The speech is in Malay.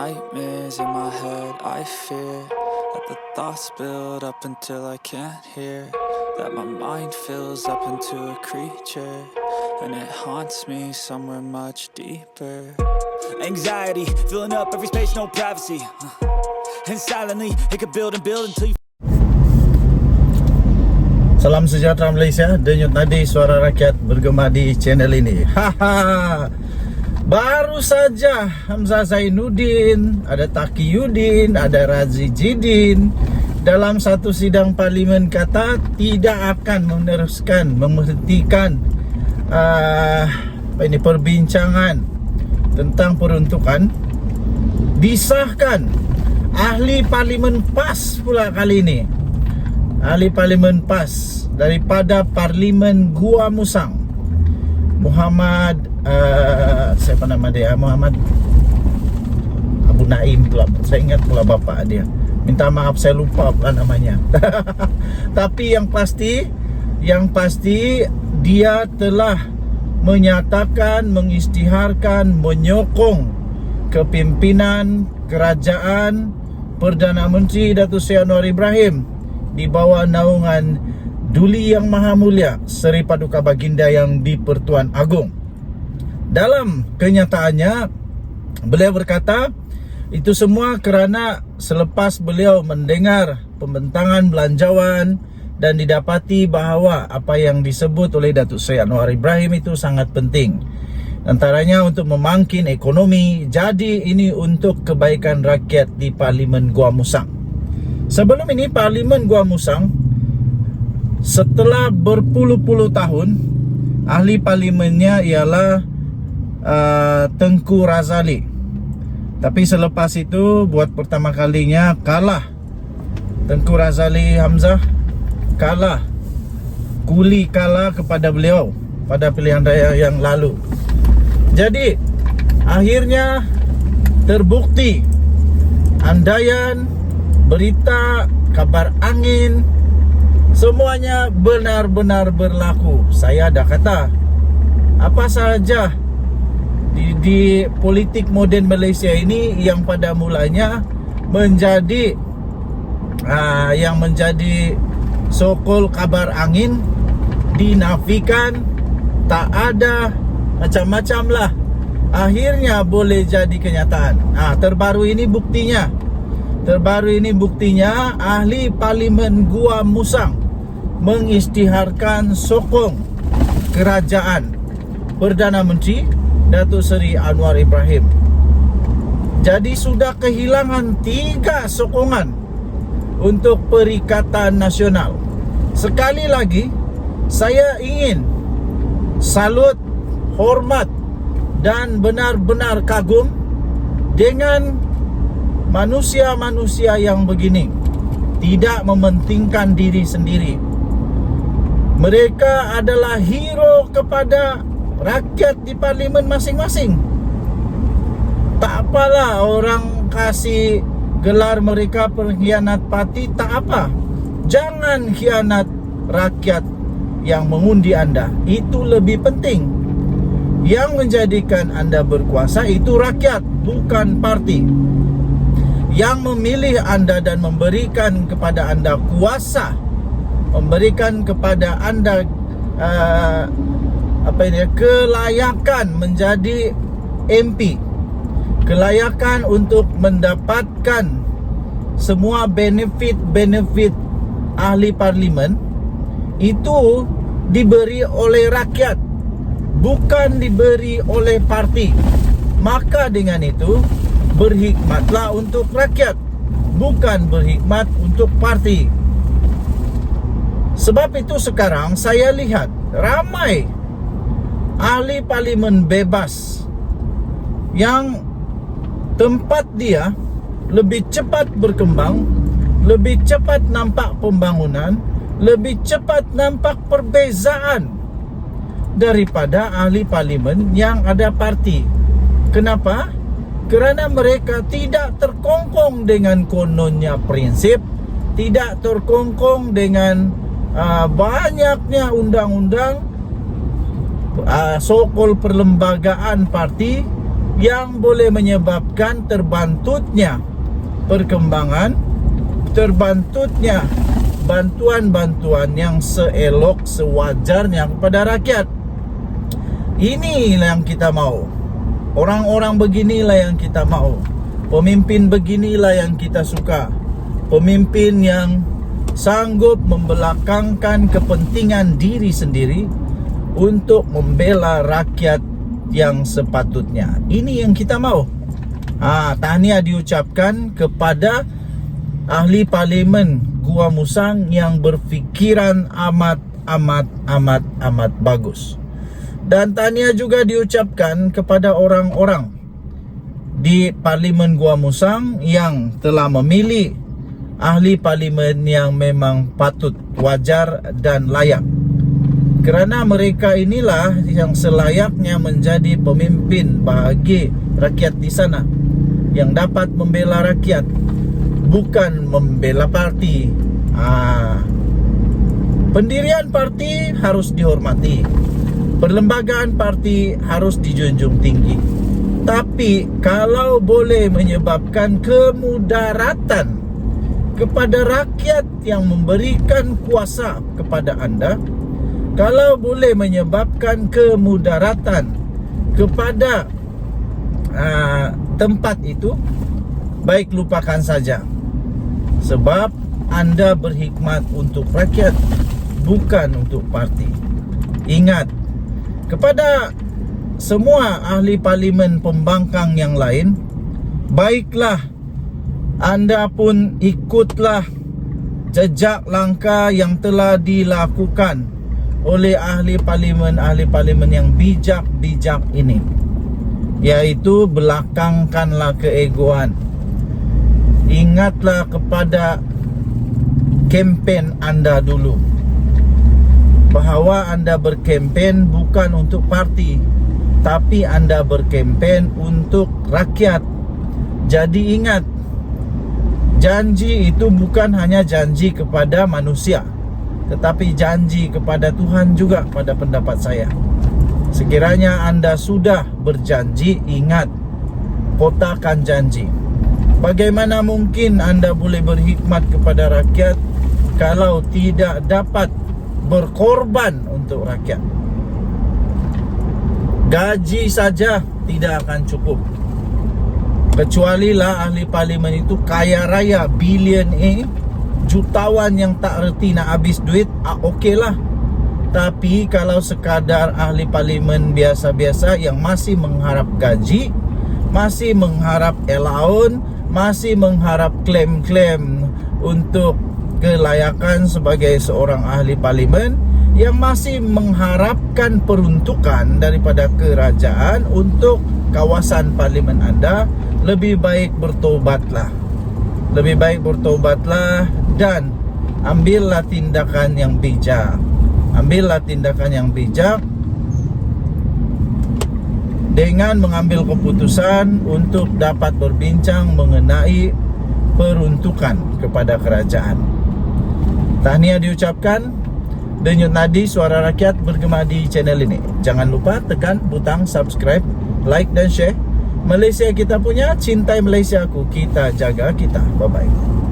nightmares in my head. I fear that the thoughts build up until I can't hear, that my mind fills up into a creature, and it haunts me somewhere much deeper. Anxiety filling up every space, no privacy, and silently it could build and build until you. Salam sejahtera Malaysia, denyut nadi suara rakyat bergema di channel ini. Haha. Baru saja Hamzah Zainuddin, ada Taqiyuddin, ada Razi Jidin dalam satu sidang parlimen kata tidak akan menghentikan perbincangan tentang peruntukan. Disahkan ahli parlimen PAS pula kali ini. Ahli parlimen PAS daripada parlimen Gua Musang, Muhammad siapa nama dia? Muhammad Abu Naim pula. Saya ingat pula bapak dia. Minta maaf saya lupa pula namanya. Tapi yang pasti dia telah menyatakan, mengisytiharkan, menyokong kepimpinan kerajaan Perdana Menteri Datuk Seri Anwar Ibrahim di bawah naungan Duli Yang Maha Mulia Seri Paduka Baginda Yang di-Pertuan Agong. Dalam kenyataannya, beliau berkata itu semua kerana selepas beliau mendengar pembentangan belanjawan dan didapati bahawa apa yang disebut oleh Datuk Seri Anwar Ibrahim itu sangat penting. Antaranya untuk memangkin ekonomi, jadi ini untuk kebaikan rakyat di Parlimen Gua Musang. Sebelum ini Parlimen Gua Musang, setelah berpuluh-puluh tahun, ahli parlimennya ialah Tengku Razali. Tapi selepas itu buat pertama kalinya kalah. Tengku Razali Hamzah kalah. Kuli kalah kepada beliau pada pilihan raya yang lalu. Jadi akhirnya terbukti andaian, berita, kabar angin, semuanya benar-benar berlaku. Saya dah kata apa sahaja di politik moden Malaysia ini yang pada mulanya menjadi so-called kabar angin dinafikan, tak ada, macam-macam lah, akhirnya boleh jadi kenyataan. Terbaru ini buktinya ahli parlimen Gua Musang mengisytiharkan sokong kerajaan Perdana Menteri Datuk Seri Anwar Ibrahim. Jadi sudah kehilangan 3 sokongan untuk Perikatan Nasional. Sekali lagi saya ingin salut, hormat dan benar-benar kagum dengan manusia-manusia yang begini, tidak mementingkan diri sendiri. Mereka adalah hero kepada rakyat di parlimen masing-masing. Tak apalah orang kasih gelar mereka pengkhianat parti, tak apa. Jangan khianat rakyat yang mengundi anda. Itu lebih penting. Yang menjadikan anda berkuasa itu rakyat, bukan parti. Yang memilih anda dan memberikan kepada anda kuasa, memberikan kepada anda kelayakan menjadi MP, kelayakan untuk mendapatkan semua benefit ahli parlimen, itu diberi oleh rakyat, bukan diberi oleh parti. Maka dengan itu berhikmatlah untuk rakyat, bukan berhikmat untuk parti. Sebab itu sekarang saya lihat ramai ahli parlimen bebas yang tempat dia lebih cepat berkembang, lebih cepat nampak pembangunan, lebih cepat nampak perbezaan daripada ahli parlimen yang ada parti. Kenapa? Kerana mereka tidak terkongkong dengan kononnya prinsip, tidak terkongkong dengan banyaknya undang-undang, so-called perlembagaan parti yang boleh menyebabkan terbantutnya perkembangan, terbantutnya bantuan-bantuan yang seelok sewajarnya kepada rakyat. Inilah yang kita mau. Orang-orang beginilah yang kita mau. Pemimpin beginilah yang kita suka. Pemimpin yang sanggup membelakangkan kepentingan diri sendiri untuk membela rakyat yang sepatutnya. Ini yang kita mau. Tahniah diucapkan kepada ahli parlimen Gua Musang yang berfikiran amat bagus. Dan tahniah juga diucapkan kepada orang-orang di parlimen Gua Musang yang telah memilih ahli parlimen yang memang patut, wajar dan layak. Kerana mereka inilah yang selayaknya menjadi pemimpin bagi rakyat di sana, yang dapat membela rakyat, bukan membela parti. Pendirian parti harus dihormati, perlembagaan parti harus dijunjung tinggi. Tapi kalau boleh menyebabkan kemudaratan kepada rakyat yang memberikan kuasa kepada anda, kalau boleh menyebabkan kemudaratan kepada tempat itu, baik lupakan saja. Sebab anda berkhidmat untuk rakyat, bukan untuk parti. Ingat, kepada semua ahli parlimen pembangkang yang lain, baiklah anda pun ikutlah jejak langkah yang telah dilakukan oleh ahli parlimen yang bijak-bijak ini, yaitu belakangkanlah keegoan. Ingatlah kepada kempen anda dulu, bahawa anda berkempen bukan untuk parti, tapi anda berkempen untuk rakyat. Jadi ingat, janji itu bukan hanya janji kepada manusia, tetapi janji kepada Tuhan juga, pada pendapat saya. Sekiranya anda sudah berjanji, ingat, kotakan janji. Bagaimana mungkin anda boleh berkhidmat kepada rakyat kalau tidak dapat berkorban untuk rakyat? Gaji saja tidak akan cukup. Kecualilah ahli parlimen itu kaya raya, billionaire, jutawan yang tak reti nak habis duit, okeylah. Tapi kalau sekadar ahli parlimen biasa-biasa yang masih mengharap gaji, masih mengharap allowance, masih mengharap klaim-klaim untuk kelayakan sebagai seorang ahli parlimen, yang masih mengharapkan peruntukan daripada kerajaan untuk kawasan parlimen anda, lebih baik bertobatlah. Lebih baik bertobatlah dan ambillah tindakan yang bijak. Ambillah tindakan yang bijak dengan mengambil keputusan untuk dapat berbincang mengenai peruntukan kepada kerajaan. Tahniah diucapkan. Denyut nadi suara rakyat bergema di channel ini. Jangan lupa tekan butang subscribe, like dan share. Malaysia kita punya, cintai Malaysia aku, kita jaga kita. Bye bye.